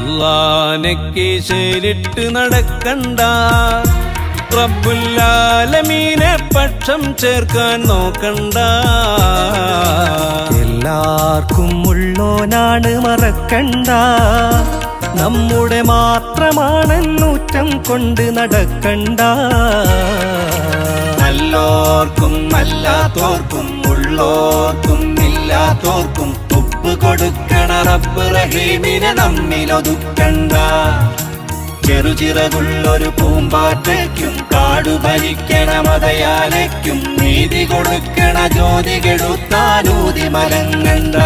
അല്ലാഹനെ കീശയിലിട്ട് നടക്കണ്ട, റബ്ബുൽ-ആലമീനെ പക്ഷം ചേർക്കാൻ നോക്കണ്ട. എല്ലാവർക്കും ഉള്ളോനാണ് മറക്കണ്ട, നമ്മുടെ മാത്രമാണെന്നൂറ്റം കൊണ്ട് നടക്കണ്ട. നല്ലോർക്കും അല്ലാത്തോർക്കും ഉള്ളോർക്കും ഇല്ലാത്തോർക്കും ഉപ്പ് കൊടുക്കണ റബ്ബ് റഹീമിനെ നമ്മിലൊതുക്കണ്ട. ചെറുചിറകുള്ളൊരു പൂമ്പാറ്റയ്ക്കും കാടു ഭരിക്കണ മതയാലയ്ക്കും നീതി കൊടുക്കണ ജ്യോതി കെടുത്താനൂതി മലങ്ങണ്ട.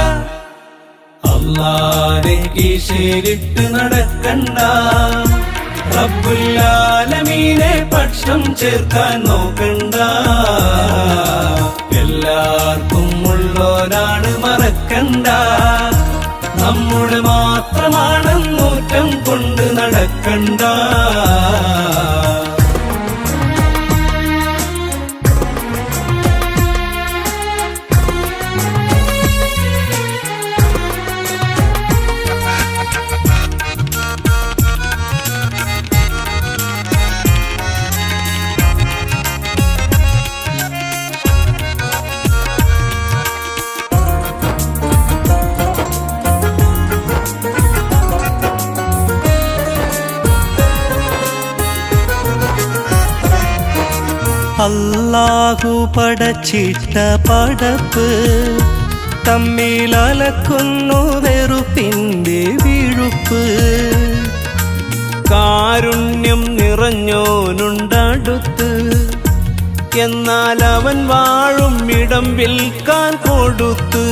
അല്ലാഹനെ കീശയിലിട്ട് നടക്കണ്ട, റബ്ബുൽ-ആലമീനെ പക്ഷം ചേർക്കാൻ നോക്കണ്ട. എല്ലാവർക്കും ഉള്ളോനാണ് മറക്കണ്ട, നമ്മുടെ മാത്രമാണെന്നൂറ്റം കൊണ്ട് നടക്കണ്ട. അല്ലാഹു പടച്ചിട്ട പടപ്പ് തമ്മിലലക്കുന്നു വെറുപ്പിന്റെ വിഴുപ്പ്. കാരുണ്യം നിറഞ്ഞോനുണ്ടടുത്ത്, എന്നാൽ അവൻ വാഴും ഇടം വിൽക്കാൻ കൊടുത്ത്.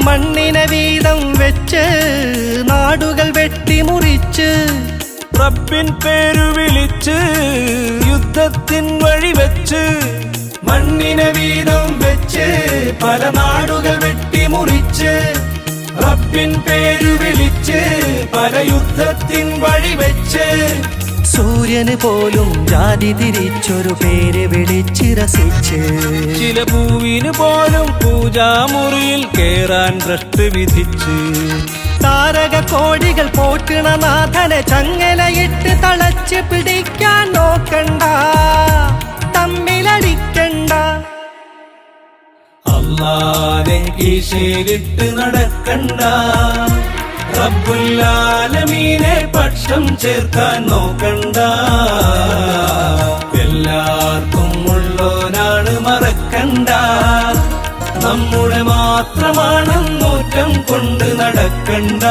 മണ്ണിനെ വീതം വെച്ച് നാടുകൾ വെട്ടിമുറിച്ച്, റബ്ബിൻ പേരു വിളിച്ച് യുദ്ധത്തിൻ വഴി വെച്ച്. മണ്ണിനെ വീതം വെച്ച് പല നാടുകൾ വെട്ടിമുറിച്ച്, റബ്ബിൻ പേരു വിളിച്ച് പല യുദ്ധത്തിൻ വഴി വെച്ച്. സൂര്യന് പോലും ജാതി തിരിച്ചൊരു പേര് വിളിച്ച് രസിച്ച്, ചില പൂവിന് പോലും പൂജാമുറിയിൽ കേറാൻ ഭ്രഷ്ട് വിധിച്ച്. താരക കോടികൾ പോറ്റണ നാഥനെ ചങ്ങലയിട്ട് തളച്ച് പിടിക്കാൻ നോക്കണ്ട, തമ്മിലടിക്കണ്ട. അല്ലാഹനെ കീശയിലിട്ട് നടക്കണ്ട, റബ്ബുൽ-ആലമീനെ പക്ഷം ചേർക്കാൻ നോക്കണ്ട. എല്ലാവർക്കും ഉള്ളോനാണ് മറക്കണ്ട, നമ്മുടെ മാത്രമാണെന്നൂറ്റം കൊണ്ട് നടക്കണ്ട.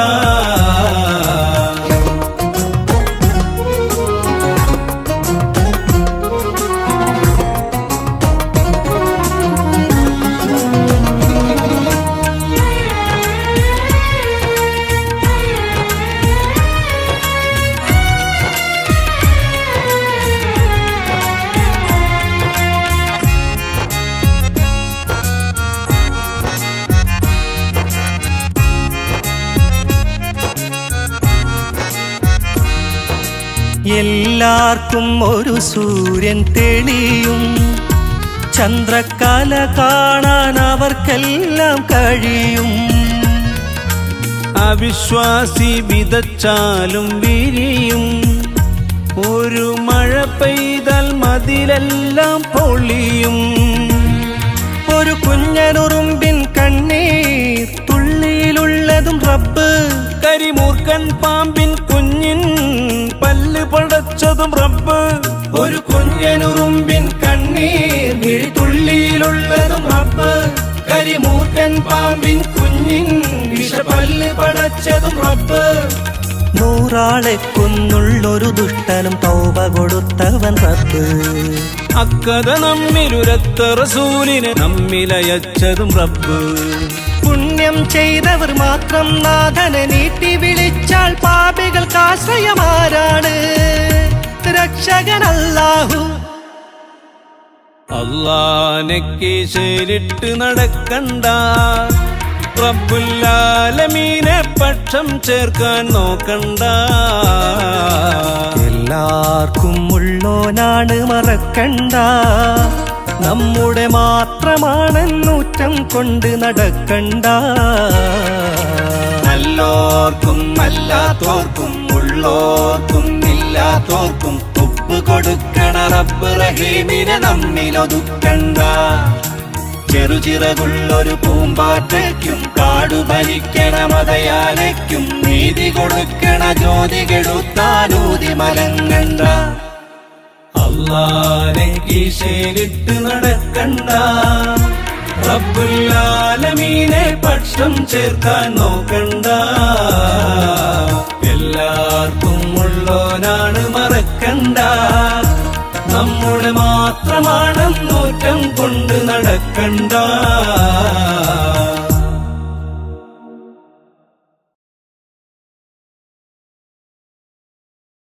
എല്ലാവർക്കും ഒരു സൂര്യൻ തെളിയും, ചന്ദ്രക്കല കാണാൻ അവർക്കെല്ലാം കഴിയും. അവിശ്വാസി വിതച്ചാലും വിരിയും, ഒരു മഴ പെയ്താൽ മതിലെല്ലാം പൊളിയും. ഒരു കുഞ്ഞനുറുമ്പിൻ കണ്ണീർ തുള്ളിയിലുള്ളതും റബ്ബ്, കരിമൂർക്കൻ പാമ്പിൻ കുഞ്ഞിൻ പല്ല് പടച്ചതും റബ്ബ്. ഒരു കുഞ്ഞനുറുമ്പിൻ കണ്ണീർ തുള്ളിയിലുള്ളതും റബ്ബ്, കരിമൂർക്കൻ പാമ്പിൻ കുഞ്ഞിൻ വിഷപല്ല് പടച്ചതും റബ്ബ്. 100 ആളെ കൊന്നുള്ളൊരു ദുഷ്ടനും തൗബ കൊടുത്തവൻ റബ്ബ്. അക്കഥ നമ്മിലുരത്ത റസൂലിനെ നമ്മിലയച്ചതും റബ്ബ്. പുണ്യം ചെയ്തവർ മാത്രം നാഥനെ നീട്ടി വിളിച്ചാൽ പാപികൾക്ക് ആശ്രയമാരാണ് രക്ഷകൻ അല്ലാഹു. അല്ലാഹനെ കീശയിലിട്ട് നടക്കണ്ട, റബ്ബുൽ-ആലമീനെ പക്ഷം ചേർക്കാൻ നോക്കണ്ട. എല്ലാവർക്കും ഉള്ളോനാണ് മറക്കണ്ട, നമ്മുടെ മാത്രമാണെന്നൂറ്റം കൊണ്ട് നടക്കണ്ട. നല്ലോ ഉള്ളോർക്കും അല്ലാത്തോർക്കും ഉള്ളോർക്കും ഇല്ലാത്തോർക്കും ഉപ്പ് കൊടുക്കണ റബ്ബ് റഹീമിനെ നമ്മിലൊതുക്കണ്ട. ചെറുചിറകുള്ളൊരു പൂമ്പാറ്റയ്ക്കും കാടു ഭരിക്കണ മതയാനയ്ക്കും നീതി കൊടുക്കണ ജ്യോതി കെടുത്താനൂതി മലങ്ങണ്ട. അല്ലാനെ കീശയിലിട്ട് നടക്കണ്ട, റബ്ബുൽ ആലമീനെ പക്ഷം ചേർക്കാൻ നോക്കണ്ട. എല്ലാവർക്കും ഉള്ളോനാണ് മറക്കണ്ട, നമ്മുടെ മാത്രമാണെന്നൂറ്റം കൊണ്ട് നടക്കണ്ട.